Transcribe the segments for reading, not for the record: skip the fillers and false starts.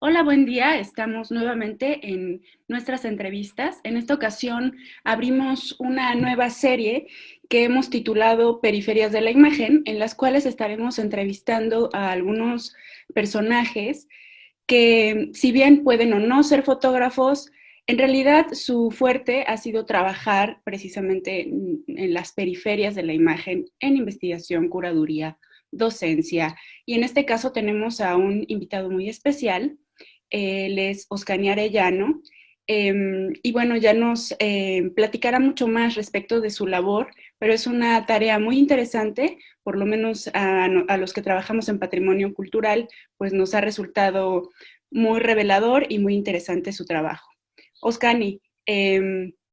Hola, buen día. Estamos nuevamente en nuestras entrevistas. En esta ocasión abrimos una nueva serie que hemos titulado Periferias de la Imagen, en las cuales estaremos entrevistando a algunos personajes que, si bien pueden o no ser fotógrafos, en realidad su fuerte ha sido trabajar precisamente en las periferias de la imagen, en investigación, curaduría, docencia. Y en este caso tenemos a un invitado muy especial. Él es Oscani Arellano. Y bueno, ya nos platicará mucho más respecto de su labor, pero es una tarea muy interesante, por lo menos a los que trabajamos en patrimonio cultural, pues nos ha resultado muy revelador y muy interesante su trabajo. Oscani,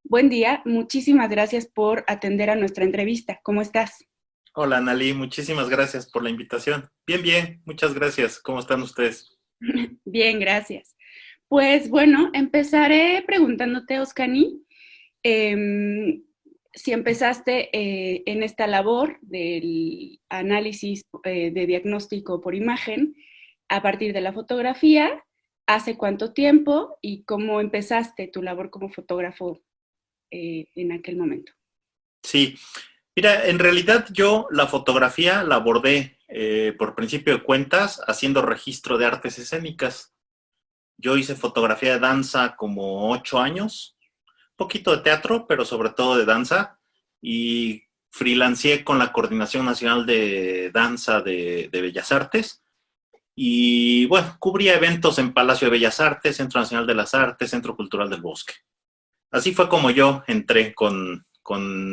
buen día, muchísimas gracias por atender a nuestra entrevista. ¿Cómo estás? Hola, Analí, muchísimas gracias por la invitación. Bien, bien, muchas gracias. ¿Cómo están ustedes? Bien, gracias. Pues bueno, empezaré preguntándote, Oscani, eh, si empezaste en esta labor del análisis de diagnóstico por imagen a partir de la fotografía, ¿hace cuánto tiempo y cómo empezaste tu labor como fotógrafo en aquel momento? Sí, mira, en realidad yo la fotografía la abordé por principio de cuentas haciendo registro de artes escénicas. Yo hice fotografía de danza como 8 años, un poquito de teatro, pero sobre todo de danza, y freelanceé con la Coordinación Nacional de Danza de Bellas Artes. Y bueno, cubría eventos en Palacio de Bellas Artes, Centro Nacional de las Artes, Centro Cultural del Bosque. Así fue como yo entré con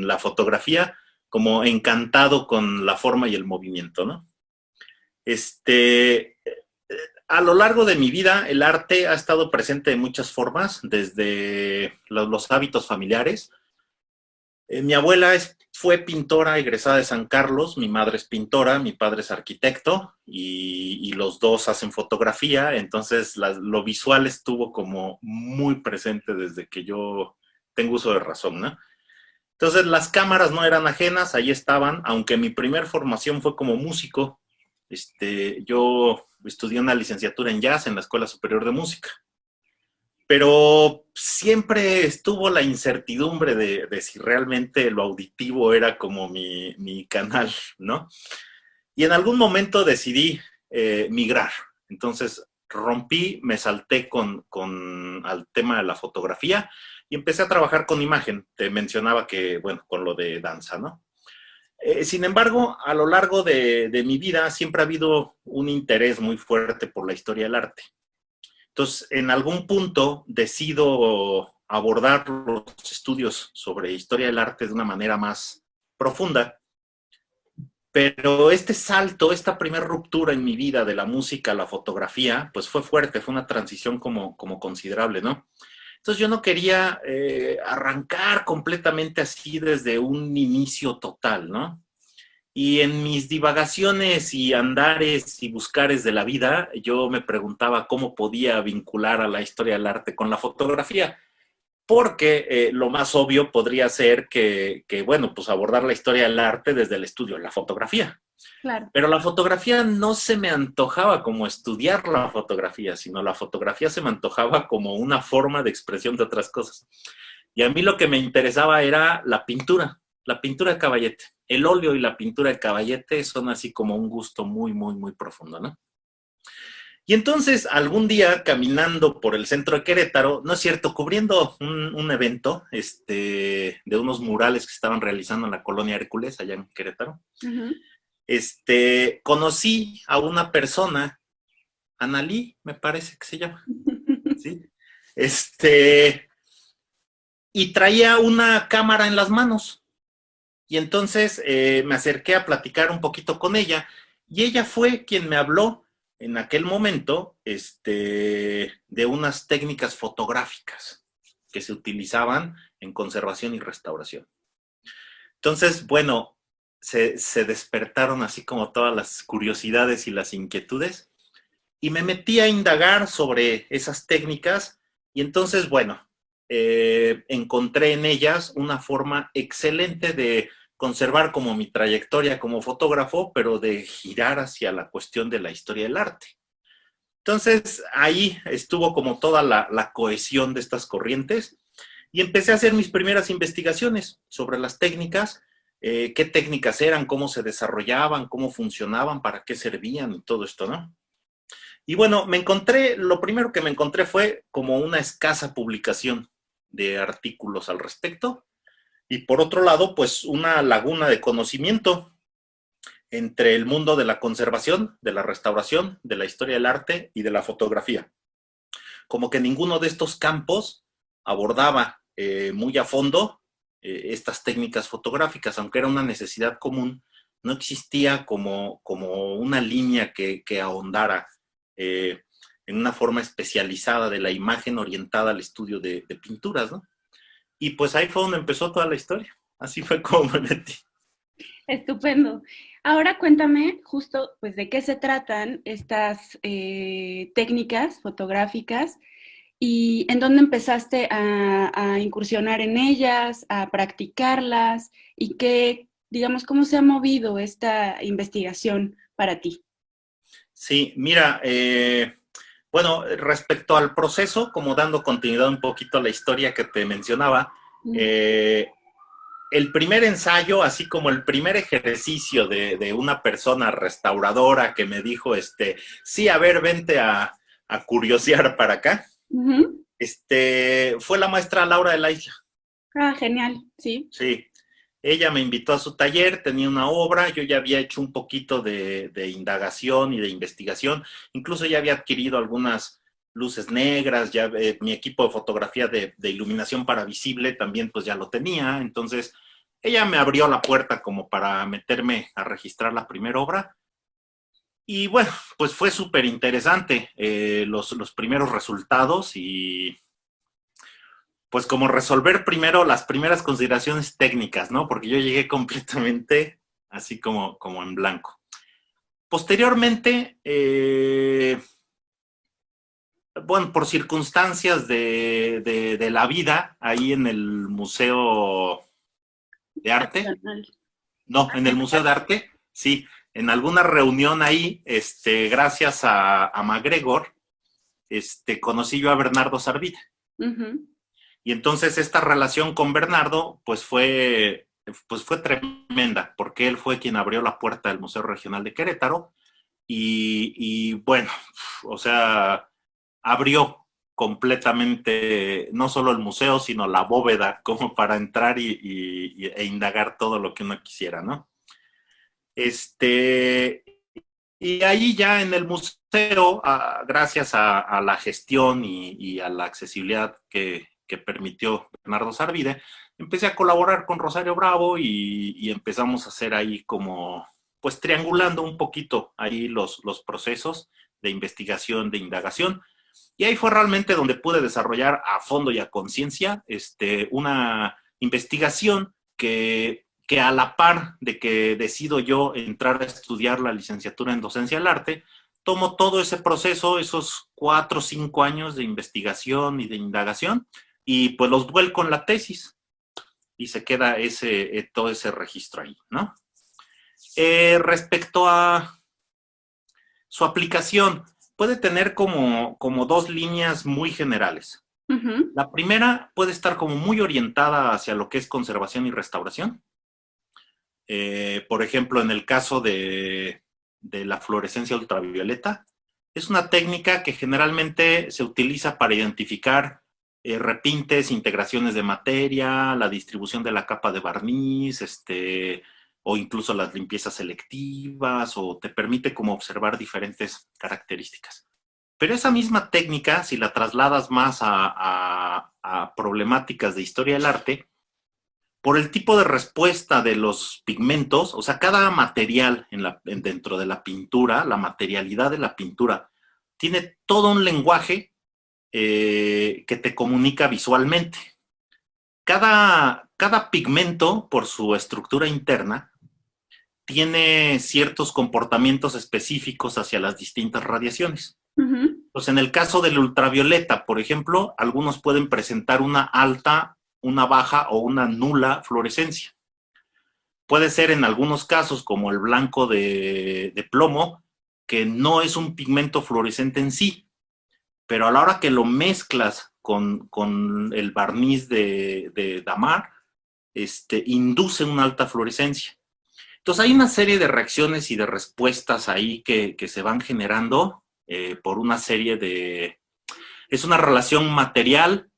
la fotografía, como encantado con la forma y el movimiento, ¿no? Este, a lo largo de mi vida, el arte ha estado presente de muchas formas, desde los hábitos familiares. Mi abuela fue pintora egresada de San Carlos, mi madre es pintora, mi padre es arquitecto y los dos hacen fotografía, entonces lo visual estuvo como muy presente desde que yo tengo uso de razón, ¿no? Entonces las cámaras no eran ajenas, ahí estaban, aunque mi primer formación fue como músico. Yo estudié una licenciatura en jazz en la Escuela Superior de Música, pero siempre estuvo la incertidumbre de si realmente lo auditivo era como mi canal, ¿no? Y en algún momento decidí migrar. Entonces rompí, me salté al tema de la fotografía y empecé a trabajar con imagen. Te mencionaba que, bueno, con lo de danza, ¿no? Sin embargo, a lo largo de mi vida siempre ha habido un interés muy fuerte por la historia del arte. Entonces, en algún punto decido abordar los estudios sobre historia del arte de una manera más profunda, pero este salto, esta primera ruptura en mi vida de la música a la fotografía, pues fue fuerte, fue una transición como considerable, ¿no? Entonces yo no quería arrancar completamente así desde un inicio total, ¿no? Y en mis divagaciones y andares y buscares de la vida, yo me preguntaba cómo podía vincular a la historia del arte con la fotografía, porque lo más obvio podría ser bueno, pues abordar la historia del arte desde el estudio de la fotografía. Claro. Pero la fotografía no se me antojaba como estudiar la fotografía, sino la fotografía se me antojaba como una forma de expresión de otras cosas. Y a mí lo que me interesaba era la pintura de caballete. El óleo y la pintura de caballete son así como un gusto muy, muy, muy profundo, ¿no? Y entonces, algún día, caminando por el centro de Querétaro, no es cierto, cubriendo un evento de unos murales que estaban realizando en la colonia Hércules, allá en Querétaro, Ujú. conocí a una persona, Analí, me parece que se llama, ¿sí? Y traía una cámara en las manos. Y entonces me acerqué a platicar un poquito con ella y ella fue quien me habló en aquel momento de unas técnicas fotográficas que se utilizaban en conservación y restauración. Entonces, bueno, se despertaron así como todas las curiosidades y las inquietudes y me metí a indagar sobre esas técnicas y entonces, bueno, encontré en ellas una forma excelente de conservar como mi trayectoria como fotógrafo, pero de girar hacia la cuestión de la historia del arte. Entonces, ahí estuvo como toda la cohesión de estas corrientes y empecé a hacer mis primeras investigaciones sobre las técnicas, qué técnicas eran, cómo se desarrollaban, cómo funcionaban, para qué servían y todo esto, ¿no? Y bueno, lo primero que me encontré fue como una escasa publicación de artículos al respecto y por otro lado, pues una laguna de conocimiento entre el mundo de la conservación, de la restauración, de la historia del arte y de la fotografía. Como que ninguno de estos campos abordaba muy a fondo estas técnicas fotográficas, aunque era una necesidad común, no existía como una línea que ahondara en una forma especializada de la imagen orientada al estudio de pinturas, ¿no? Y pues ahí fue donde empezó toda la historia. Así fue como me metí. Estupendo. Ahora cuéntame justo pues de qué se tratan estas técnicas fotográficas y en dónde empezaste a incursionar en ellas, a practicarlas y qué, digamos, cómo se ha movido esta investigación para ti. Sí, mira, bueno, respecto al proceso, como dando continuidad un poquito a la historia que te mencionaba, eh, el primer ensayo, así como el primer ejercicio de una persona restauradora que me dijo, sí, a ver, vente a curiosear para acá, fue la maestra Laura de la Isla. Ah, genial, sí. Sí, ella me invitó a su taller, tenía una obra, yo ya había hecho un poquito de indagación y de investigación, incluso ya había adquirido algunas luces negras, ya mi equipo de fotografía de iluminación para visible también pues ya lo tenía, entonces ella me abrió la puerta como para meterme a registrar la primera obra y bueno, pues fue súper interesante los primeros resultados y pues como resolver primero las primeras consideraciones técnicas, ¿no? Porque yo llegué completamente así como en blanco. Posteriormente, bueno, por circunstancias de la vida, ahí en el Museo de Arte, Nacional. no, en el Museo de Arte, sí, en alguna reunión ahí, gracias a MacGregor, conocí yo a Bernardo Sarvide. Y entonces esta relación con Bernardo, pues fue tremenda, porque él fue quien abrió la puerta del Museo Regional de Querétaro y bueno, o sea, abrió completamente no solo el museo, sino la bóveda como para entrar e indagar todo lo que uno quisiera, ¿no? Y ahí ya en el museo, gracias a la gestión y a la accesibilidad que permitió Bernardo Sarvide, empecé a colaborar con Rosario Bravo y empezamos a hacer ahí como, pues triangulando un poquito ahí los procesos de investigación, de indagación. Y ahí fue realmente donde pude desarrollar a fondo y a conciencia una investigación que a la par de que decido yo entrar a estudiar la licenciatura en docencia del arte, tomo todo ese proceso, esos 4 o 5 años de investigación y de indagación, y pues los vuelco en la tesis, y se queda todo ese registro ahí, ¿no? Respecto a su aplicación, puede tener como 2 líneas muy generales. La primera puede estar como muy orientada hacia lo que es conservación y restauración. Por ejemplo, en el caso de la fluorescencia ultravioleta, es una técnica que generalmente se utiliza para identificar repintes, integraciones de materia, la distribución de la capa de barniz, o incluso las limpiezas selectivas, o te permite como observar diferentes características. Pero esa misma técnica, si la trasladas más a problemáticas de historia del arte, por el tipo de respuesta de los pigmentos, o sea, cada material dentro de la pintura, la materialidad de la pintura, tiene todo un lenguaje que te comunica visualmente. Cada pigmento, por su estructura interna, tiene ciertos comportamientos específicos hacia las distintas radiaciones. Pues en el caso del ultravioleta, por ejemplo, algunos pueden presentar una alta, una baja o una nula fluorescencia. Puede ser en algunos casos, como el blanco de plomo, que no es un pigmento fluorescente en sí, pero a la hora que lo mezclas con el barniz de damar, induce una alta fluorescencia. Entonces hay una serie de reacciones y de respuestas ahí que se van generando por una serie de... Es una relación material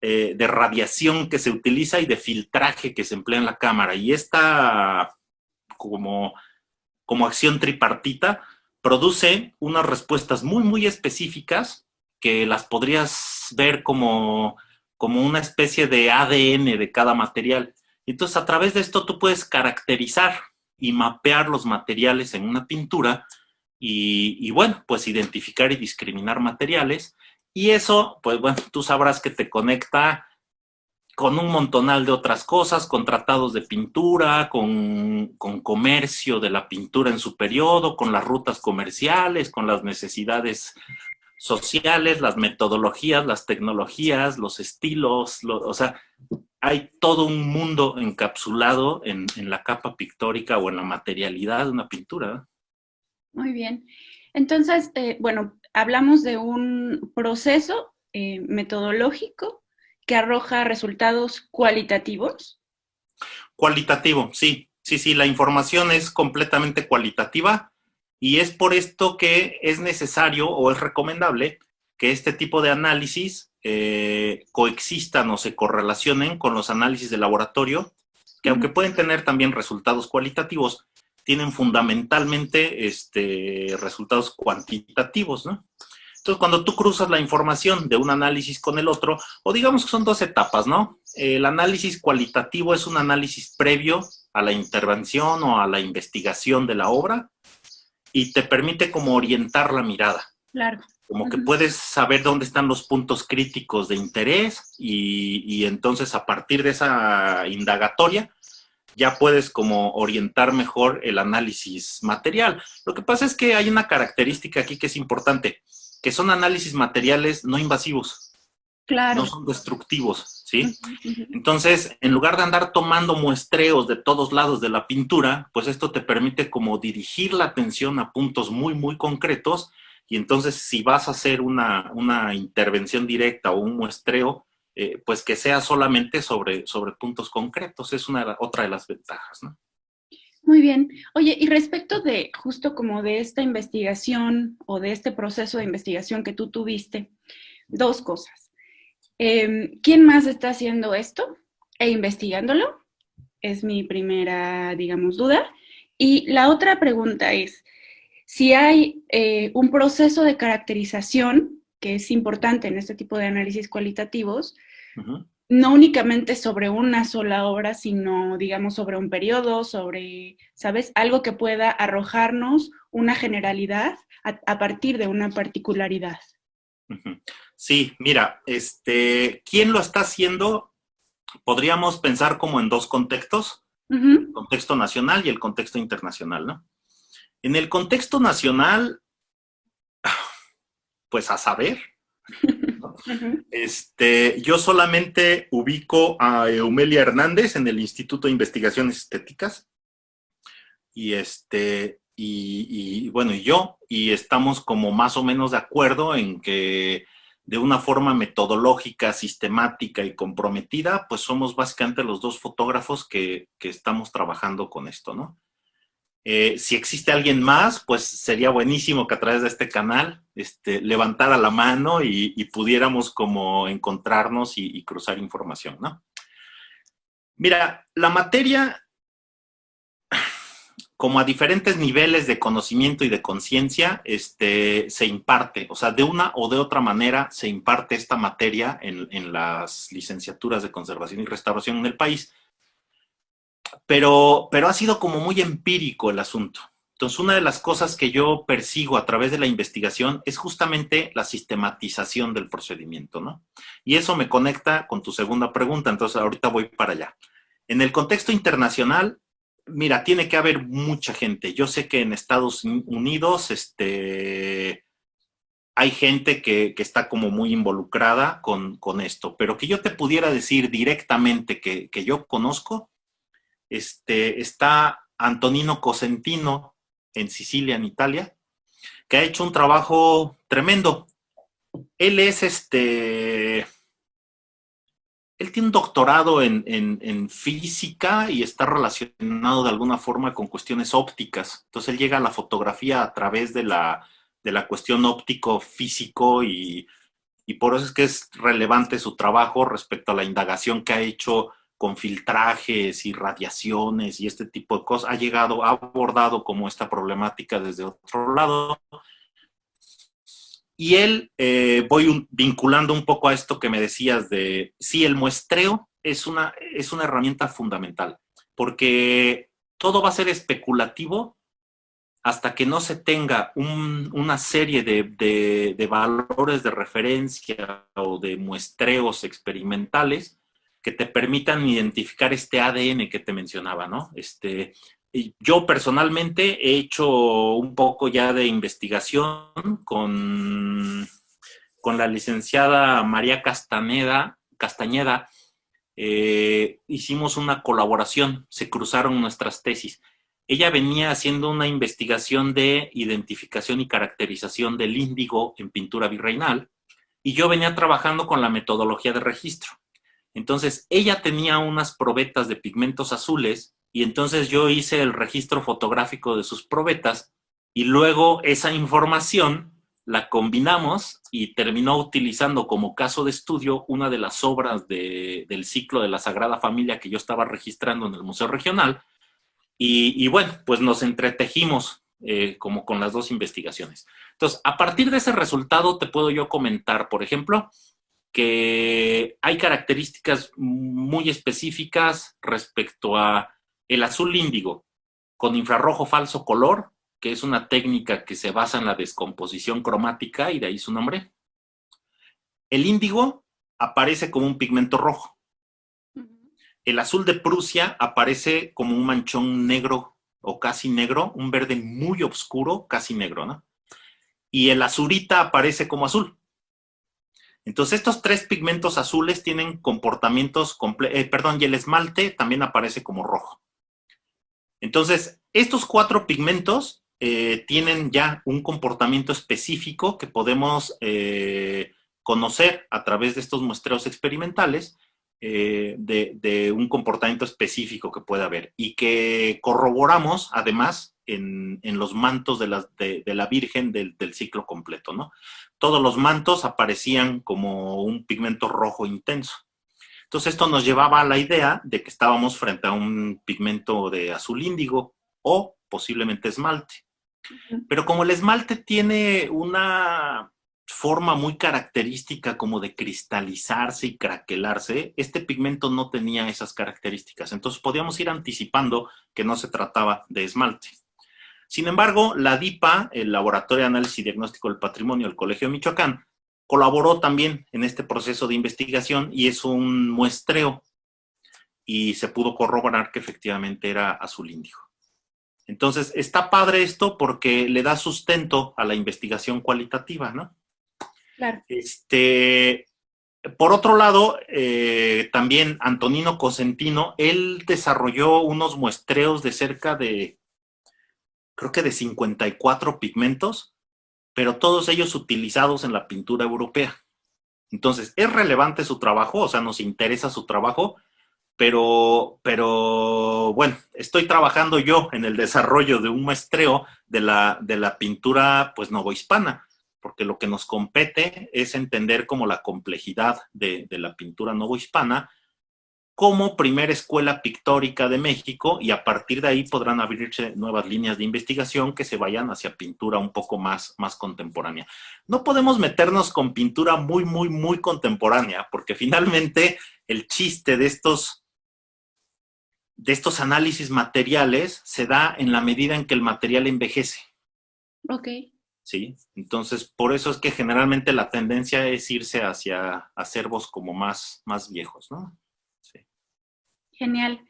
de radiación que se utiliza y de filtraje que se emplea en la cámara. Y esta como acción tripartita produce unas respuestas muy específicas que las podrías ver como una especie de ADN de cada material. Entonces, a través de esto tú puedes caracterizar y mapear los materiales en una pintura y bueno, pues identificar y discriminar materiales. Y eso, pues bueno, tú sabrás que te conecta con un montonal de otras cosas, con tratados de pintura, con comercio de la pintura en su periodo, con las rutas comerciales, con las necesidades sociales, las metodologías, las tecnologías, los estilos, o sea, hay todo un mundo encapsulado en la capa pictórica o en la materialidad de una pintura. Muy bien. Entonces, bueno, hablamos de un proceso metodológico que arroja resultados cualitativos. Cualitativo, sí, sí, la información es completamente cualitativa y es por esto que es necesario o es recomendable que este tipo de análisis coexistan o se correlacionen con los análisis de laboratorio, que aunque pueden tener también resultados cualitativos, tienen fundamentalmente resultados cuantitativos, ¿no? Entonces, cuando tú cruzas la información de un análisis con el otro, o digamos que son dos etapas, ¿no? El análisis cualitativo es un análisis previo a la intervención o a la investigación de la obra y te permite como orientar la mirada. Claro. Como que puedes saber dónde están los puntos críticos de interés y entonces a partir de esa indagatoria ya puedes como orientar mejor el análisis material. Lo que pasa es que hay una característica aquí que es importante, que son análisis materiales no invasivos. Claro. No son destructivos, ¿sí? Entonces, en lugar de andar tomando muestreos de todos lados de la pintura, pues esto te permite como dirigir la atención a puntos muy concretos y entonces si vas a hacer una intervención directa o un muestreo, pues que sea solamente sobre puntos concretos. Es otra de las ventajas, ¿no? Muy bien. Oye, y respecto de justo como de esta investigación o de este proceso de investigación que tú tuviste, dos cosas. ¿Quién más está haciendo esto e investigándolo? Es mi primera, digamos, duda. Y la otra pregunta es, si hay un proceso de caracterización, que es importante en este tipo de análisis cualitativos, no únicamente sobre una sola obra, sino, digamos, sobre un periodo, sobre, ¿sabes? Algo que pueda arrojarnos una generalidad a partir de una particularidad. Sí, mira, ¿quién lo está haciendo? Podríamos pensar como en dos contextos, el contexto nacional y el contexto internacional, ¿no? En el contexto nacional, pues a saber, ¿no? Yo solamente ubico a Eumelia Hernández en el Instituto de Investigaciones Estéticas y bueno, y yo, y estamos como más o menos de acuerdo en que de una forma metodológica, sistemática y comprometida, pues somos básicamente los dos fotógrafos que estamos trabajando con esto, ¿no? Si existe alguien más, pues sería buenísimo que a través de este canal levantara la mano y pudiéramos como encontrarnos y cruzar información, ¿no? Mira, la materia, como a diferentes niveles de conocimiento y de conciencia, se imparte, o sea, de una o de otra manera se imparte esta materia en las licenciaturas de conservación y restauración en el país. Pero ha sido como muy empírico el asunto. Entonces, una de las cosas que yo persigo a través de la investigación es justamente la sistematización del procedimiento, ¿no? Y eso me conecta con tu segunda pregunta, entonces ahorita voy para allá. En el contexto internacional, mira, tiene que haber mucha gente. Yo sé que en Estados Unidos, hay gente que está como muy involucrada con esto, pero que yo te pudiera decir directamente que yo conozco, está Antonino Cosentino en Sicilia, en Italia, que ha hecho un trabajo tremendo. Él es él tiene un doctorado en física y está relacionado de alguna forma con cuestiones ópticas. Entonces él llega a la fotografía a través de la cuestión óptico-físico y por eso es que es relevante su trabajo respecto a la indagación que ha hecho con filtrajes y radiaciones y este tipo de cosas. Ha abordado como esta problemática desde otro lado. Y él, vinculando un poco a esto que me decías de, sí, el muestreo es una herramienta fundamental, porque todo va a ser especulativo hasta que no se tenga una serie de valores de referencia o de muestreos experimentales que te permitan identificar este ADN que te mencionaba, ¿no? Yo personalmente he hecho un poco ya de investigación con la licenciada María Castañeda. Hicimos una colaboración, se cruzaron nuestras tesis. Ella venía haciendo una investigación de identificación y caracterización del índigo en pintura virreinal y yo venía trabajando con la metodología de registro. Entonces, ella tenía unas probetas de pigmentos azules y entonces yo hice el registro fotográfico de sus probetas y luego esa información la combinamos y terminó utilizando como caso de estudio una de las obras del ciclo de la Sagrada Familia que yo estaba registrando en el Museo Regional y bueno, pues nos entretejimos como con las dos investigaciones. Entonces, a partir de ese resultado te puedo yo comentar, por ejemplo, que hay características muy específicas respecto a el azul índigo con infrarrojo falso color, que es una técnica que se basa en la descomposición cromática y de ahí su nombre. El índigo aparece como un pigmento rojo. El azul de Prusia aparece como un manchón negro o casi negro, un verde muy oscuro, casi negro, ¿no? Y el azurita aparece como azul. Entonces, estos tres pigmentos azules tienen comportamientos, y el esmalte también aparece como rojo. Entonces, estos cuatro pigmentos tienen ya un comportamiento específico que podemos conocer a través de estos muestreos experimentales de un comportamiento específico que puede haber y que corroboramos además en los mantos de la Virgen del ciclo completo, ¿no? Todos los mantos aparecían como un pigmento rojo intenso. Entonces esto nos llevaba a la idea de que estábamos frente a un pigmento de azul índigo o posiblemente esmalte. Pero como el esmalte tiene una forma muy característica como de cristalizarse y craquelarse, este pigmento no tenía esas características. Entonces podíamos ir anticipando que no se trataba de esmalte. Sin embargo, la DIPA, el Laboratorio de Análisis y Diagnóstico del Patrimonio del Colegio de Michoacán, colaboró también en este proceso de investigación y es un muestreo y se pudo corroborar que efectivamente era azul índigo. Entonces, está padre esto porque le da sustento a la investigación cualitativa, ¿no? Claro. Por otro lado, también Antonino Cosentino, él desarrolló unos muestreos de cerca de, creo que de 54 pigmentos, pero todos ellos utilizados en la pintura europea. Entonces, es relevante su trabajo, o sea, nos interesa su trabajo, pero bueno, estoy trabajando yo en el desarrollo de un muestreo de la pintura, pues, novohispana, porque lo que nos compete es entender como la complejidad de la pintura novohispana como primera escuela pictórica de México y a partir de ahí podrán abrirse nuevas líneas de investigación que se vayan hacia pintura un poco más contemporánea. No podemos meternos con pintura muy contemporánea porque finalmente el chiste de estos análisis materiales se da en la medida en que el material envejece. Ok. ¿Sí? Entonces, por eso es que generalmente la tendencia es irse hacia acervos como más viejos, ¿no? Sí. Genial.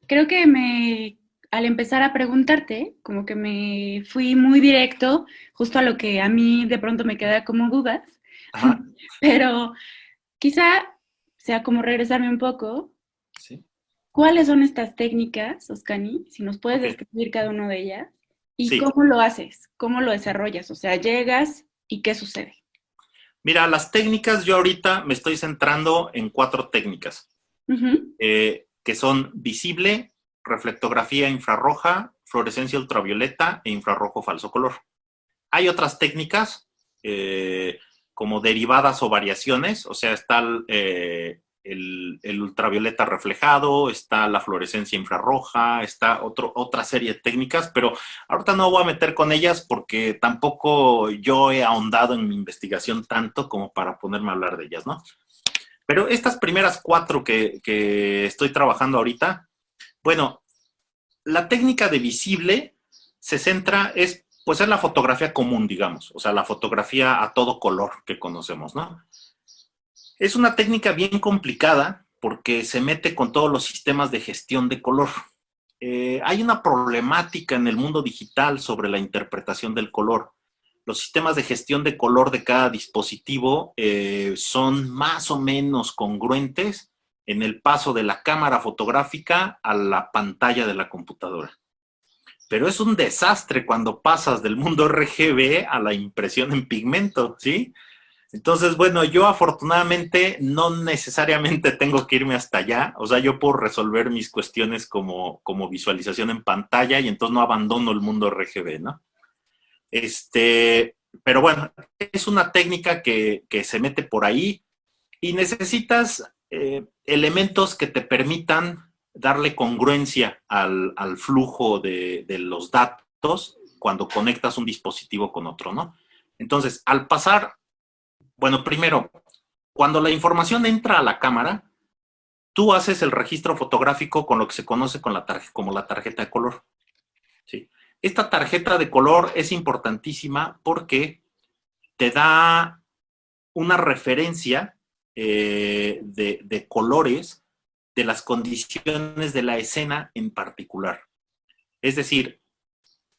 Creo que al empezar a preguntarte, como que me fui muy directo, justo a lo que a mí de pronto me queda como dudas, Ajá. pero quizá sea como regresarme un poco. Sí. ¿Cuáles son estas técnicas, Oscani? Si nos puedes Ok. describir cada una de ellas. ¿Y Sí. cómo lo haces? ¿Cómo lo desarrollas? O sea, llegas y ¿qué sucede? Mira, las técnicas, yo ahorita me estoy centrando en 4 técnicas, que son visible, reflectografía infrarroja, fluorescencia ultravioleta e infrarrojo falso color. Hay otras técnicas como derivadas o variaciones, o sea, está el ultravioleta reflejado, está la fluorescencia infrarroja, está otra serie de técnicas, pero ahorita no voy a meter con ellas porque tampoco yo he ahondado en mi investigación tanto como para ponerme a hablar de ellas, ¿no? Pero estas primeras 4 que estoy trabajando ahorita, bueno, la técnica de visible se centra, pues es la fotografía común, digamos, o sea, la fotografía a todo color que conocemos, ¿no? Es una técnica bien complicada porque se mete con todos los sistemas de gestión de color. Hay una problemática en el mundo digital sobre la interpretación del color. Los sistemas de gestión de color de cada dispositivo son más o menos congruentes en el paso de la cámara fotográfica a la pantalla de la computadora. Pero es un desastre cuando pasas del mundo RGB a la impresión en pigmento, ¿sí? Entonces, bueno, yo afortunadamente no necesariamente tengo que irme hasta allá. O sea, yo puedo resolver mis cuestiones como visualización en pantalla y entonces no abandono el mundo RGB, ¿no? Pero bueno, es una técnica que se mete por ahí y necesitas elementos que te permitan darle congruencia al flujo de los datos cuando conectas un dispositivo con otro, ¿no? Entonces, al pasar, bueno, primero, cuando la información entra a la cámara, tú haces el registro fotográfico con lo que se conoce como la tarjeta de color, ¿sí? Esta tarjeta de color es importantísima porque te da una referencia de colores de las condiciones de la escena en particular. Es decir,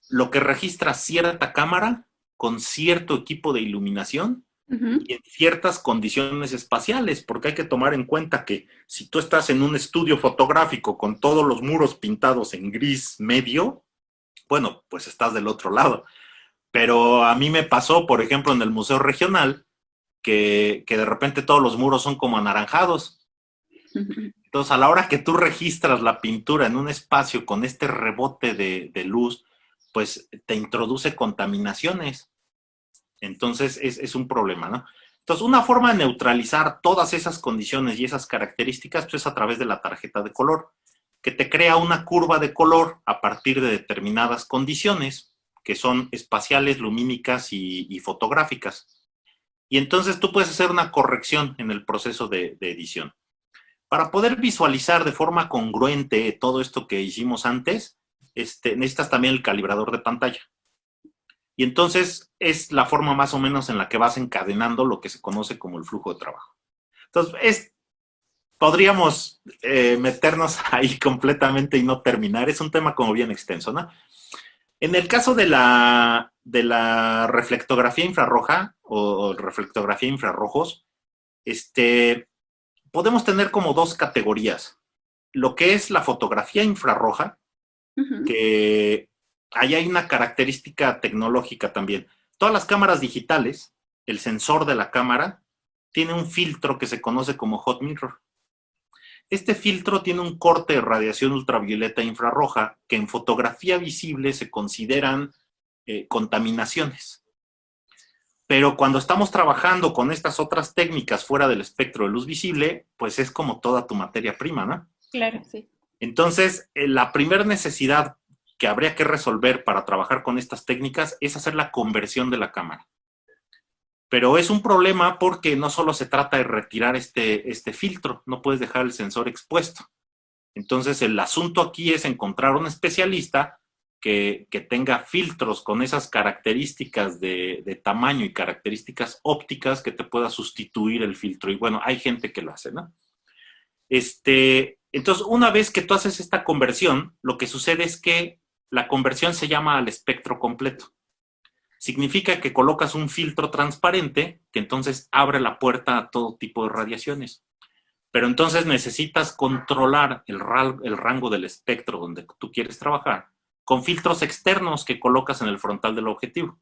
lo que registra cierta cámara con cierto equipo de iluminación y en ciertas condiciones espaciales, porque hay que tomar en cuenta que si tú estás en un estudio fotográfico con todos los muros pintados en gris medio, bueno, pues estás del otro lado. Pero a mí me pasó, por ejemplo, en el Museo Regional, que de repente todos los muros son como anaranjados. Entonces, a la hora que tú registras la pintura en un espacio con este rebote de luz, pues te introduce contaminaciones. Entonces, es un problema, ¿no? Entonces, una forma de neutralizar todas esas condiciones y esas características pues, es a través de la tarjeta de color, que te crea una curva de color a partir de determinadas condiciones, que son espaciales, lumínicas y fotográficas. Y entonces tú puedes hacer una corrección en el proceso de edición. Para poder visualizar de forma congruente todo esto que hicimos antes, necesitas también el calibrador de pantalla. Y entonces es la forma más o menos en la que vas encadenando lo que se conoce como el flujo de trabajo. Entonces, podríamos meternos ahí completamente y no terminar. Es un tema como bien extenso, ¿no? En el caso de la reflectografía infrarroja o reflectografía infrarrojos, podemos tener como 2 categorías. Lo que es la fotografía infrarroja, que ahí hay una característica tecnológica también. Todas las cámaras digitales, el sensor de la cámara, tiene un filtro que se conoce como hot mirror. Este filtro tiene un corte de radiación ultravioleta e infrarroja que en fotografía visible se consideran contaminaciones. Pero cuando estamos trabajando con estas otras técnicas fuera del espectro de luz visible, pues es como toda tu materia prima, ¿no? Claro, sí. Entonces, la primera necesidad que habría que resolver para trabajar con estas técnicas es hacer la conversión de la cámara. Pero es un problema porque no solo se trata de retirar este filtro, no puedes dejar el sensor expuesto. Entonces, el asunto aquí es encontrar un especialista que tenga filtros con esas características de tamaño y características ópticas que te pueda sustituir el filtro. Y bueno, hay gente que lo hace, ¿no? Entonces, una vez que tú haces esta conversión, lo que sucede es que la conversión se llama al espectro completo. Significa que colocas un filtro transparente que entonces abre la puerta a todo tipo de radiaciones. Pero entonces necesitas controlar el rango del espectro donde tú quieres trabajar con filtros externos que colocas en el frontal del objetivo.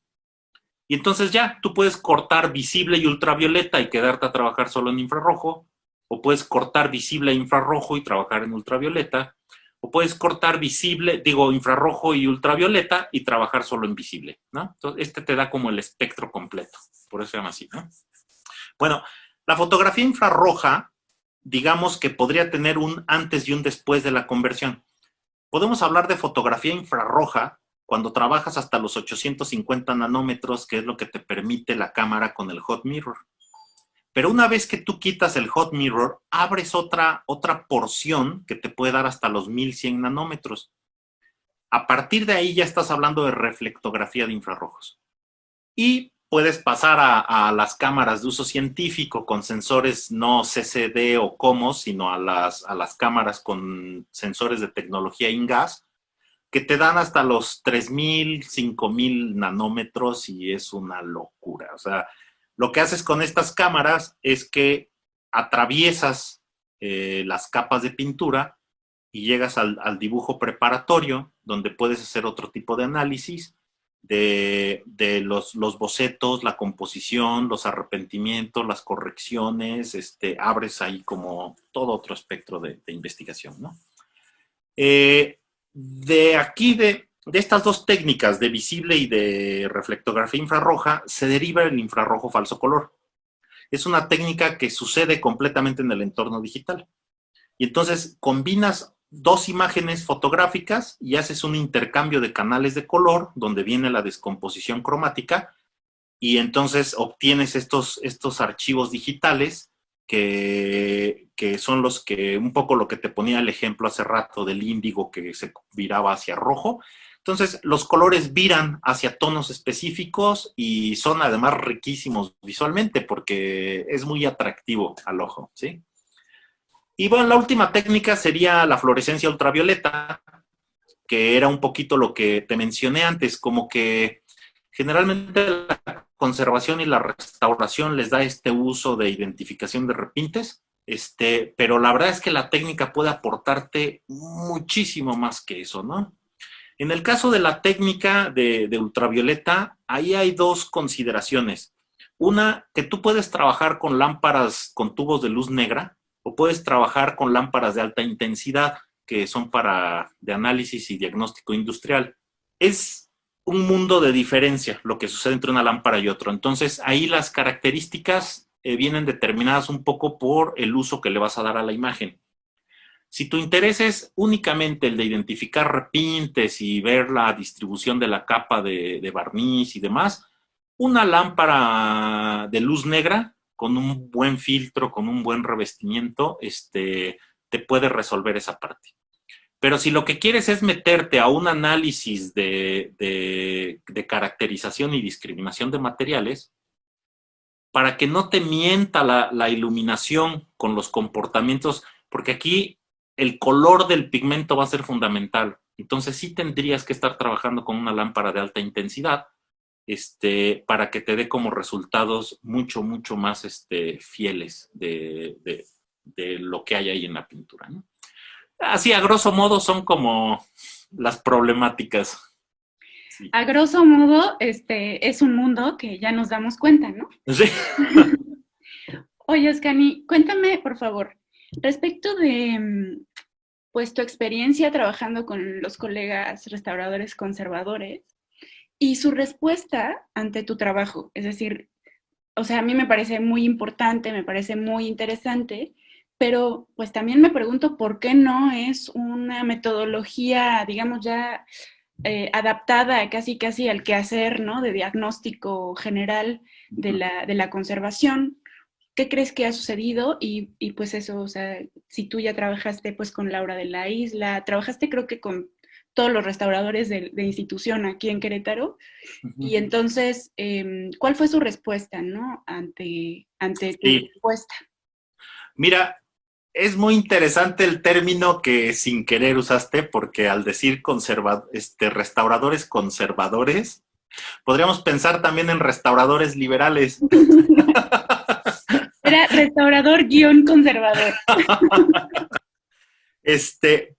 Y entonces ya, tú puedes cortar visible y ultravioleta y quedarte a trabajar solo en infrarrojo, o puedes cortar visible e infrarrojo y trabajar en ultravioleta, o puedes cortar infrarrojo y ultravioleta y trabajar solo en visible, ¿no? Entonces, te da como el espectro completo, por eso se llama así, ¿no? Bueno, la fotografía infrarroja, digamos que podría tener un antes y un después de la conversión. Podemos hablar de fotografía infrarroja cuando trabajas hasta los 850 nanómetros, que es lo que te permite la cámara con el hot mirror. Pero una vez que tú quitas el hot mirror, abres otra porción que te puede dar hasta los 1100 nanómetros. A partir de ahí ya estás hablando de reflectografía de infrarrojos. Y puedes pasar a las cámaras de uso científico con sensores no CCD o COMOS, sino a las cámaras con sensores de tecnología InGaAs, que te dan hasta los 3000, 5000 nanómetros y es una locura. O sea, lo que haces con estas cámaras es que atraviesas las capas de pintura y llegas al dibujo preparatorio, donde puedes hacer otro tipo de análisis de los bocetos, la composición, los arrepentimientos, las correcciones, abres ahí como todo otro espectro de investigación, ¿no? De estas dos técnicas, de visible y de reflectografía infrarroja, se deriva el infrarrojo falso color. Es una técnica que sucede completamente en el entorno digital. Y entonces combinas dos imágenes fotográficas y haces un intercambio de canales de color, donde viene la descomposición cromática, y entonces obtienes estos archivos digitales que son los que, un poco lo que te ponía el ejemplo hace rato del índigo que se viraba hacia rojo. Entonces, los colores viran hacia tonos específicos y son además riquísimos visualmente porque es muy atractivo al ojo, ¿sí? Y bueno, la última técnica sería la fluorescencia ultravioleta, que era un poquito lo que te mencioné antes, como que generalmente la conservación y la restauración les da este uso de identificación de repintes, pero la verdad es que la técnica puede aportarte muchísimo más que eso, ¿no? En el caso de la técnica de ultravioleta, ahí hay dos consideraciones. Una, que tú puedes trabajar con lámparas con tubos de luz negra o puedes trabajar con lámparas de alta intensidad, que son de análisis y diagnóstico industrial. Es un mundo de diferencia lo que sucede entre una lámpara y otra. Entonces, ahí las características vienen determinadas un poco por el uso que le vas a dar a la imagen. Si tu interés es únicamente el de identificar repintes y ver la distribución de la capa de barniz y demás, una lámpara de luz negra con un buen filtro, con un buen revestimiento, te puede resolver esa parte. Pero si lo que quieres es meterte a un análisis de caracterización y discriminación de materiales, para que no te mienta la iluminación con los comportamientos, porque aquí el color del pigmento va a ser fundamental. Entonces sí tendrías que estar trabajando con una lámpara de alta intensidad para que te dé como resultados mucho, mucho más fieles de lo que hay ahí en la pintura, ¿no? Así, a grosso modo, son como las problemáticas. Sí. A grosso modo, es un mundo que ya nos damos cuenta, ¿no? Sí. Oye, Oscani, cuéntame, por favor, respecto de pues tu experiencia trabajando con los colegas restauradores conservadores y su respuesta ante tu trabajo. Es decir, o sea, a mí me parece muy importante, me parece muy interesante, pero pues también me pregunto por qué no es una metodología, digamos, ya adaptada casi casi al quehacer, ¿no? De diagnóstico general de la conservación. ¿Qué crees que ha sucedido? Y pues eso, o sea, si tú ya trabajaste pues con Laura de la Isla, trabajaste creo que con todos los restauradores de institución aquí en Querétaro, y entonces, ¿cuál fue su respuesta, no? Ante tu respuesta. Mira, es muy interesante el término que sin querer usaste, porque al decir restauradores conservadores, podríamos pensar también en restauradores liberales. Era restaurador-conservador.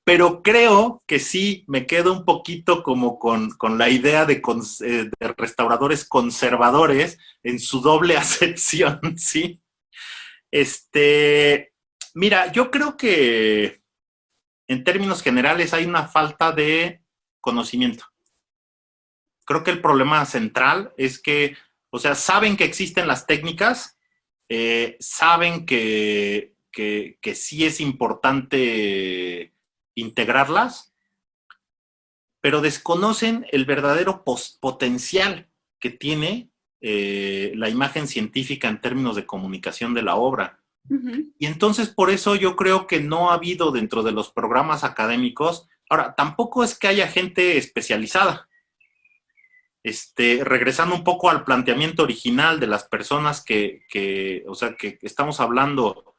Pero creo que sí me quedo un poquito como con la idea de restauradores conservadores en su doble acepción, ¿sí? Mira, yo creo que en términos generales hay una falta de conocimiento. Creo que el problema central es que, o sea, saben que existen las técnicas, saben que sí es importante integrarlas, pero desconocen el verdadero potencial que tiene la imagen científica en términos de comunicación de la obra. Uh-huh. Y entonces por eso yo creo que no ha habido dentro de los programas académicos, ahora, tampoco es que haya gente especializada. Regresando un poco al planteamiento original de las personas o sea, que estamos hablando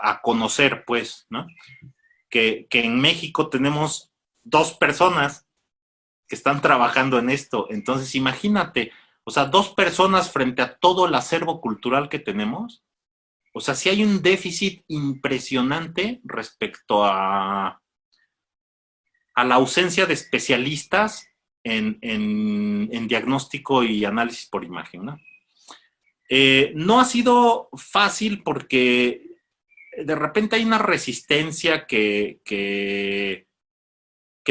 a conocer, pues, ¿no? Que en México tenemos 2 personas que están trabajando en esto. Entonces, imagínate, o sea, 2 personas frente a todo el acervo cultural que tenemos. O sea, sí hay un déficit impresionante respecto a la ausencia de especialistas en diagnóstico y análisis por imagen, ¿no? No ha sido fácil porque de repente hay una resistencia que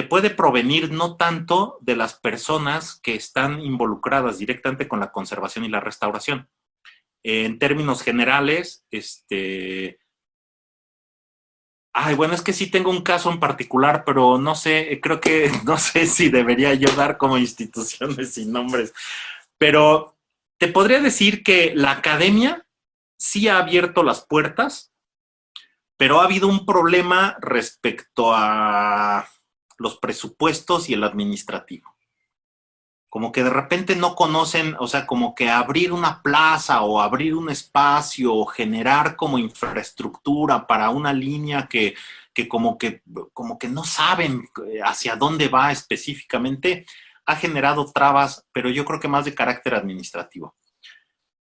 puede provenir no tanto de las personas que están involucradas directamente con la conservación y la restauración. En términos generales, bueno, es que sí tengo un caso en particular, pero no sé, creo que no sé si debería yo dar como instituciones sin nombres. Pero te podría decir que la academia sí ha abierto las puertas, pero ha habido un problema respecto a los presupuestos y el administrativo. Como que de repente no conocen, o sea, como que abrir una plaza o abrir un espacio o generar como infraestructura para una línea que como que no saben hacia dónde va específicamente, ha generado trabas, pero yo creo que más de carácter administrativo.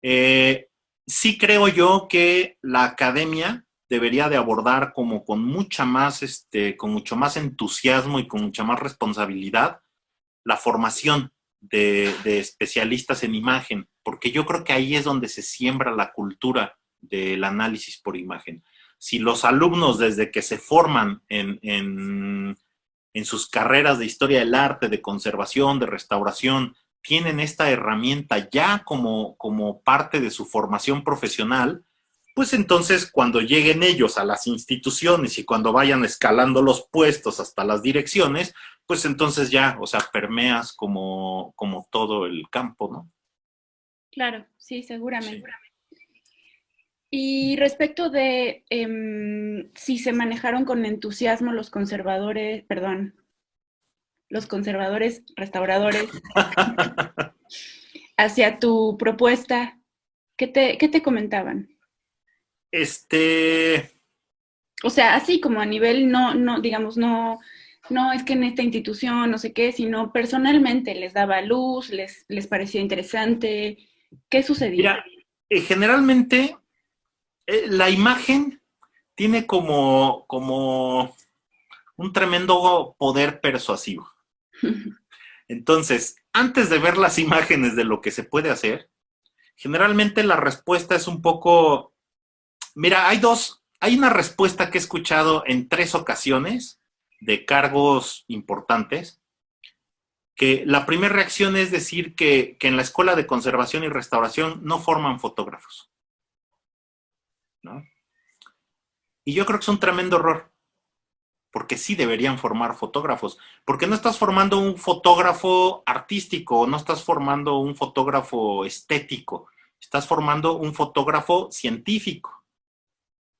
Sí creo yo que la academia debería de abordar como con mucha más, con mucho más entusiasmo y con mucha más responsabilidad la formación de especialistas en imagen, porque yo creo que ahí es donde se siembra la cultura del análisis por imagen. Si los alumnos desde que se forman en sus carreras de historia del arte, de conservación, de restauración, tienen esta herramienta ya como parte de su formación profesional, pues entonces cuando lleguen ellos a las instituciones y cuando vayan escalando los puestos hasta las direcciones, pues entonces ya, o sea, permeas como todo el campo, ¿no? Claro, sí, seguramente. Sí. Y respecto de si se manejaron con entusiasmo los conservadores, restauradores, hacia tu propuesta, ¿qué te comentaban? O sea, así como a nivel, digamos, no es que en esta institución, no sé qué, sino personalmente les daba luz, les parecía interesante. ¿Qué sucedía? Mira, generalmente la imagen tiene como un tremendo poder persuasivo. Entonces, antes de ver las imágenes de lo que se puede hacer, generalmente la respuesta es un poco... Mira, hay una respuesta que he escuchado en 3 ocasiones de cargos importantes, que la primera reacción es decir que en la Escuela de Conservación y Restauración no forman fotógrafos, ¿no? Y yo creo que es un tremendo error, porque sí deberían formar fotógrafos, porque no estás formando un fotógrafo artístico, no estás formando un fotógrafo estético, estás formando un fotógrafo científico.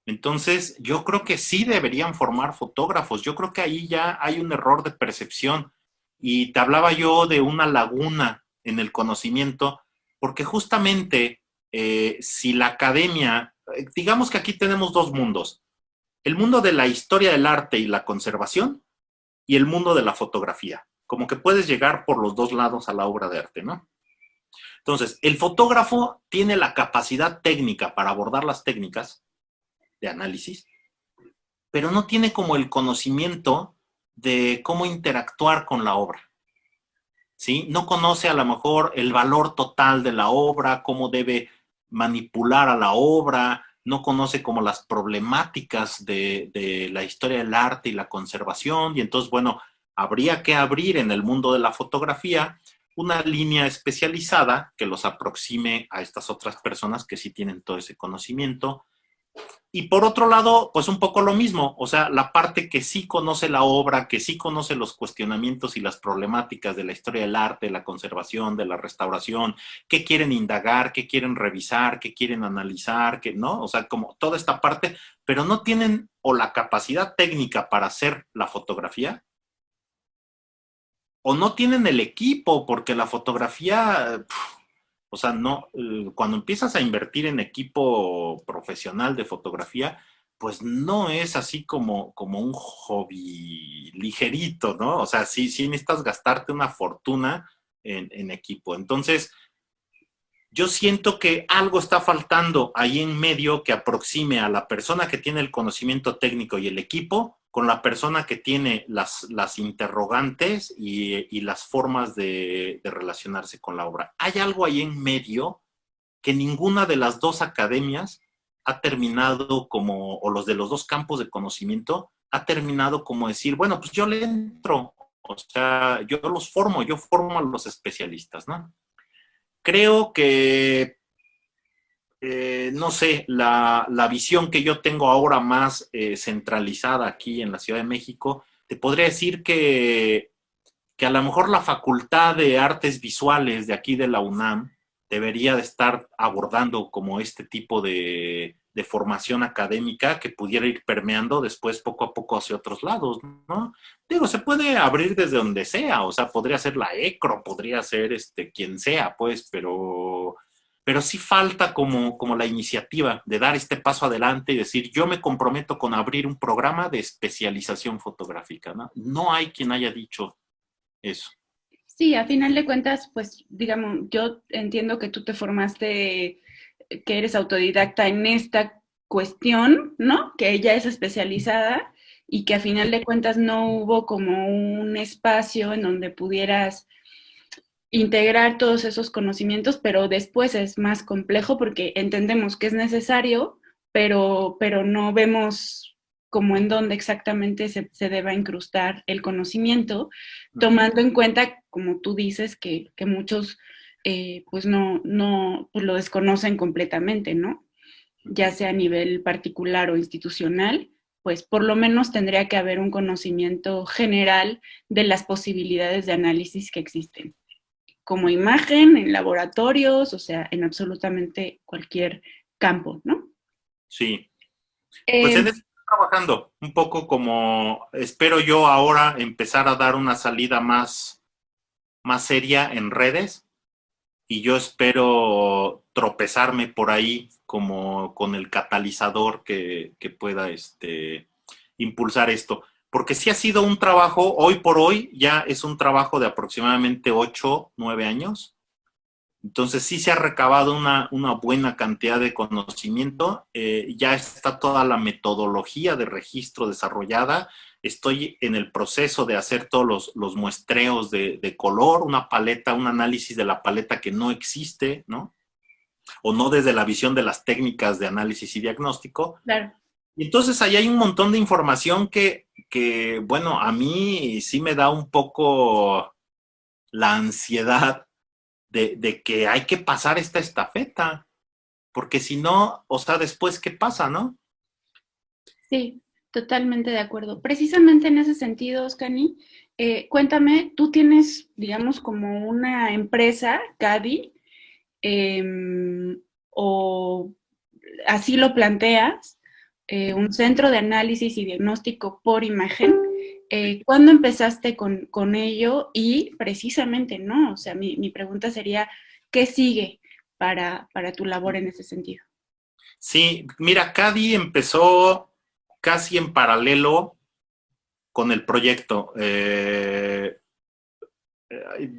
Entonces, yo creo que sí deberían formar fotógrafos. Yo creo que ahí ya hay un error de percepción. Y te hablaba yo de una laguna en el conocimiento, porque justamente si la academia, digamos que aquí tenemos 2 mundos, el mundo de la historia del arte y la conservación y el mundo de la fotografía. Como que puedes llegar por los 2 lados a la obra de arte, ¿no? Entonces, el fotógrafo tiene la capacidad técnica para abordar las técnicas de análisis, pero no tiene como el conocimiento de cómo interactuar con la obra, ¿sí? No conoce a lo mejor el valor total de la obra, cómo debe manipular a la obra, no conoce como las problemáticas de la historia del arte y la conservación, y entonces, bueno, habría que abrir en el mundo de la fotografía una línea especializada que los aproxime a estas otras personas que sí tienen todo ese conocimiento. Y por otro lado, pues un poco lo mismo, o sea, la parte que sí conoce la obra, que sí conoce los cuestionamientos y las problemáticas de la historia del arte, de la conservación, de la restauración, qué quieren indagar, qué quieren revisar, qué quieren analizar, qué, ¿no? O sea, como toda esta parte, pero no tienen o la capacidad técnica para hacer la fotografía, o no tienen el equipo, porque la fotografía, o sea, no, cuando empiezas a invertir en equipo profesional de fotografía, pues no es así como un hobby ligerito, ¿no? O sea, sí necesitas gastarte una fortuna en equipo. Entonces, yo siento que algo está faltando ahí en medio que aproxime a la persona que tiene el conocimiento técnico y el equipo con la persona que tiene las interrogantes y las formas de relacionarse con la obra. Hay algo ahí en medio que ninguna de las dos academias ha terminado como, o los de los dos campos de conocimiento, ha terminado como decir, bueno, pues yo le entro, o sea, yo formo a los especialistas, ¿no? Creo que no sé, la visión que yo tengo ahora más centralizada aquí en la Ciudad de México, te podría decir que a lo mejor la Facultad de Artes Visuales de aquí de la UNAM debería de estar abordando como este tipo de formación académica que pudiera ir permeando después poco a poco hacia otros lados, ¿no? Digo, se puede abrir desde donde sea, o sea, podría ser la ECRO, podría ser quien sea, pues, pero sí falta como la iniciativa de dar este paso adelante y decir, yo me comprometo con abrir un programa de especialización fotográfica, ¿no? No hay quien haya dicho eso. Sí, a final de cuentas, pues digamos, yo entiendo que tú te formaste, que eres autodidacta en esta cuestión, ¿no? Que ella es especializada y que a final de cuentas no hubo como un espacio en donde pudieras integrar todos esos conocimientos, pero después es más complejo porque entendemos que es necesario, pero no vemos como en dónde exactamente se deba incrustar el conocimiento, tomando en cuenta, como tú dices, que muchos pues no pues lo desconocen completamente, ¿no? Ya sea a nivel particular o institucional, pues por lo menos tendría que haber un conocimiento general de las posibilidades de análisis que existen como imagen, en laboratorios, o sea, en absolutamente cualquier campo, ¿no? Sí, pues Eh, en eso estoy trabajando, un poco como espero yo ahora empezar a dar una salida más seria en redes y yo espero tropezarme por ahí como con el catalizador que pueda impulsar esto. Porque sí ha sido un trabajo, hoy por hoy ya es un trabajo de aproximadamente 8, 9 años. Entonces sí se ha recabado una buena cantidad de conocimiento, ya está toda la metodología de registro desarrollada, estoy en el proceso de hacer todos los muestreos de color, una paleta, un análisis de la paleta que no existe, ¿no? O no desde la visión de las técnicas de análisis y diagnóstico. claro. Y entonces ahí hay un montón de información bueno, a mí sí me da un poco la ansiedad de que hay que pasar esta estafeta, porque si no, o sea, después, ¿qué pasa, no? Sí, totalmente de acuerdo. Precisamente en ese sentido, Oscani, cuéntame, tú tienes, digamos, como una empresa, CADI, o así lo planteas, un centro de análisis y diagnóstico por imagen. ¿Cuándo empezaste con ello? Y precisamente, ¿no? O sea, mi pregunta sería, ¿qué sigue para tu labor en ese sentido? Sí, mira, Cadi empezó casi en paralelo con el proyecto.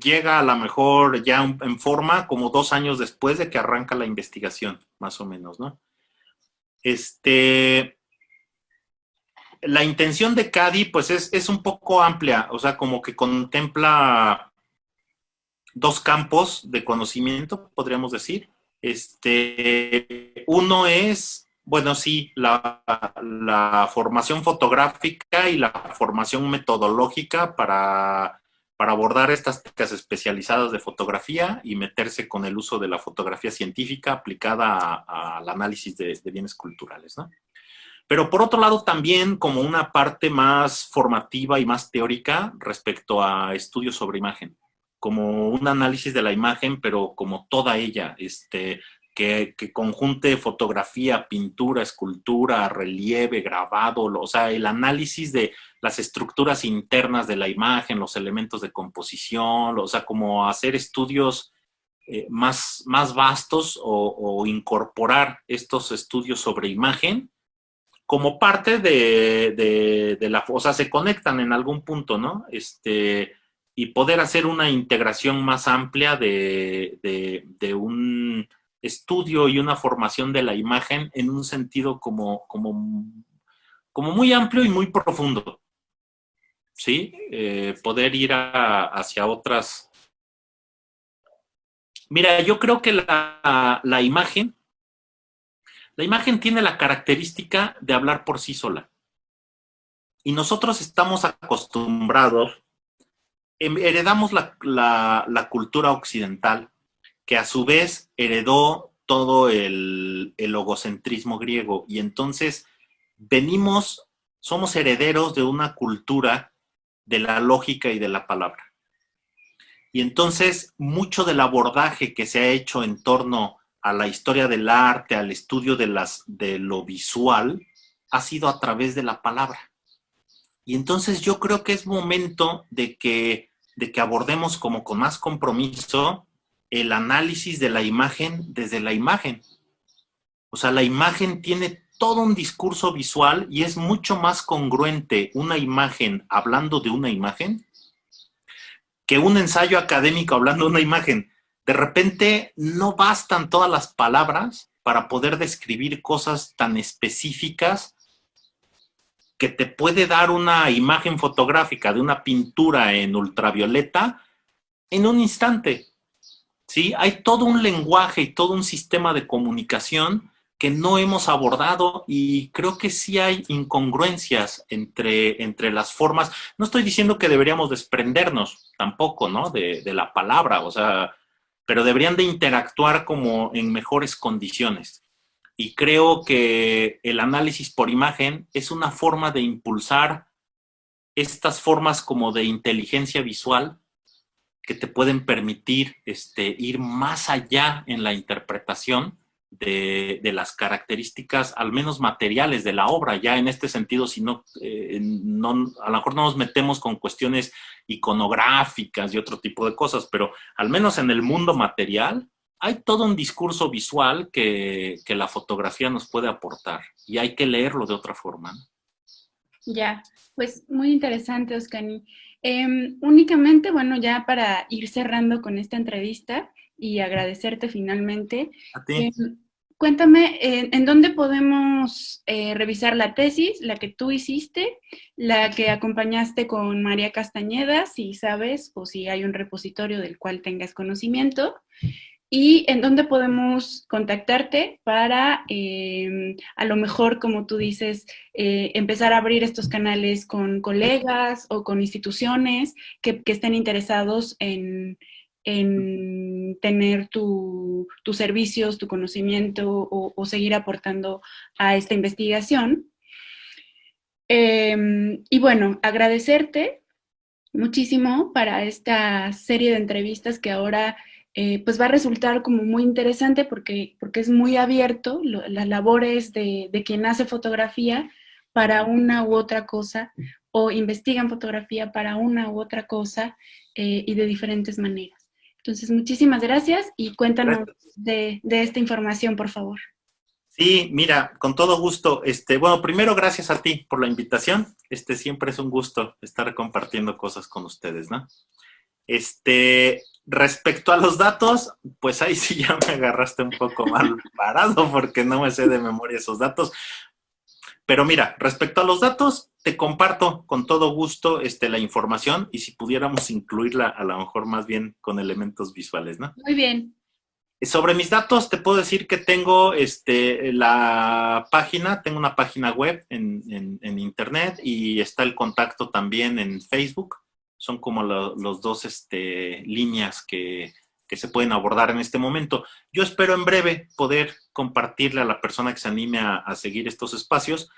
Llega a lo mejor ya en forma como 2 años después de que arranca la investigación, más o menos, ¿no? Este, la intención de CADI, pues es un poco amplia, o sea, como que contempla dos campos de conocimiento, podríamos decir. Uno es, bueno, sí, la formación fotográfica y la formación metodológica para abordar estas técnicas especializadas de fotografía y meterse con el uso de la fotografía científica aplicada al análisis de bienes culturales, ¿no? Pero por otro lado también como una parte más formativa y más teórica respecto a estudios sobre imagen, como un análisis de la imagen, pero como toda ella, que conjunte fotografía, pintura, escultura, relieve, grabado, o sea, el análisis de las estructuras internas de la imagen, los elementos de composición, o sea, como hacer estudios más vastos o incorporar estos estudios sobre imagen como parte de la, o sea, se conectan en algún punto, ¿no? Y poder hacer una integración más amplia de un estudio y una formación de la imagen en un sentido como muy amplio y muy profundo, ¿sí? Poder ir hacia otras. Mira, yo creo que la imagen tiene la característica de hablar por sí sola. Y nosotros estamos acostumbrados, heredamos la cultura occidental, que a su vez heredó todo el logocentrismo griego. Y entonces somos herederos de una cultura de la lógica y de la palabra. Y entonces mucho del abordaje que se ha hecho en torno a la historia del arte, al estudio de lo visual, ha sido a través de la palabra. Y entonces yo creo que es momento de que abordemos como con más compromiso el análisis de la imagen desde la imagen. O sea, la imagen tiene todo un discurso visual y es mucho más congruente una imagen hablando de una imagen que un ensayo académico hablando de una imagen. De repente no bastan todas las palabras para poder describir cosas tan específicas que te puede dar una imagen fotográfica de una pintura en ultravioleta en un instante, ¿sí? Hay todo un lenguaje y todo un sistema de comunicación que no hemos abordado y creo que sí hay incongruencias entre las formas. No estoy diciendo que deberíamos desprendernos tampoco, ¿no? De la palabra, o sea, pero deberían de interactuar como en mejores condiciones. Y creo que el análisis por imagen es una forma de impulsar estas formas como de inteligencia visual que te pueden permitir ir más allá en la interpretación de las características, al menos materiales de la obra. Ya en este sentido, si no, a lo mejor no nos metemos con cuestiones iconográficas y otro tipo de cosas, pero al menos en el mundo material, hay todo un discurso visual que la fotografía nos puede aportar y hay que leerlo de otra forma, ¿no? Ya, pues muy interesante, Oscani. Únicamente, bueno, ya para ir cerrando con esta entrevista y agradecerte finalmente, A ti. cuéntame, ¿en dónde podemos revisar la tesis, la que tú hiciste, la que acompañaste con María Castañeda, si sabes o si hay un repositorio del cual tengas conocimiento? ¿Y en dónde podemos contactarte para, a lo mejor, como tú dices, empezar a abrir estos canales con colegas o con instituciones que estén interesados en tener tus servicios, tu conocimiento o seguir aportando a esta investigación? Y bueno, agradecerte muchísimo para esta serie de entrevistas que ahora pues va a resultar como muy interesante porque es muy abierto las labores de quien hace fotografía para una u otra cosa o investigan fotografía para una u otra cosa y de diferentes maneras. Entonces, muchísimas gracias y cuéntanos de esta información, por favor. Sí, mira, con todo gusto. Bueno, primero gracias a ti por la invitación. Siempre es un gusto estar compartiendo cosas con ustedes, ¿no? Respecto a los datos, pues ahí sí ya me agarraste un poco mal parado porque no me sé de memoria esos datos. Pero mira, respecto a los datos, te comparto con todo gusto la información y si pudiéramos incluirla a lo mejor más bien con elementos visuales, ¿no? Muy bien. Sobre mis datos, te puedo decir que tengo la página, tengo una página web en internet y está el contacto también en Facebook. Son como los dos líneas que se pueden abordar en este momento. Yo espero en breve poder compartirle a la persona que se anime a seguir estos espacios,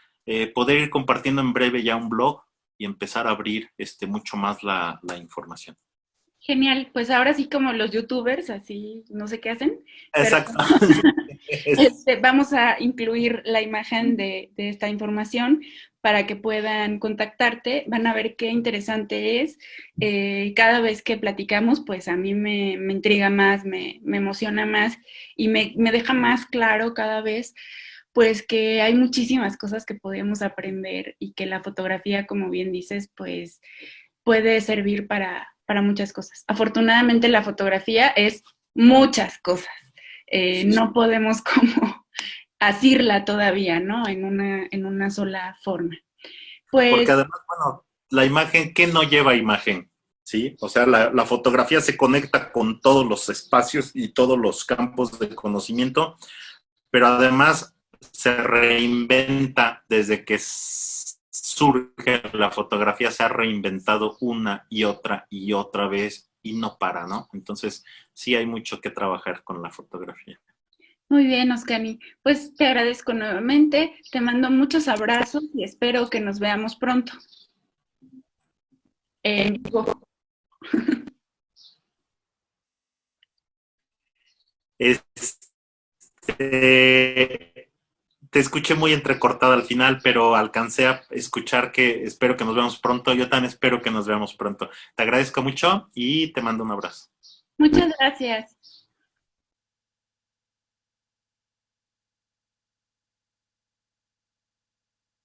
poder ir compartiendo en breve ya un blog y empezar a abrir mucho más la información. Genial, pues ahora sí como los youtubers, así no sé qué hacen, pero Exacto. vamos a incluir la imagen de esta información para que puedan contactarte. Van a ver qué interesante es. Cada vez que platicamos, pues a mí me intriga más, me emociona más y me deja más claro cada vez, pues que hay muchísimas cosas que podemos aprender y que la fotografía, como bien dices, pues puede servir para muchas cosas. Afortunadamente la fotografía es muchas cosas. No podemos como asirla todavía, ¿no? En una sola forma. Porque Pues además, bueno, la imagen, ¿qué no lleva imagen? ¿Sí? O sea, la fotografía se conecta con todos los espacios y todos los campos de conocimiento, pero además se reinventa desde que surge la fotografía, se ha reinventado una y otra vez y no para, ¿no? Entonces, sí hay mucho que trabajar con la fotografía. muy bien, Oscani. Pues te agradezco nuevamente, te mando muchos abrazos y espero que nos veamos pronto. En vivo. Este, te escuché muy entrecortada al final, pero alcancé a escuchar que espero que nos veamos pronto. Yo también espero que nos veamos pronto. Te agradezco mucho y te mando un abrazo. Muchas gracias.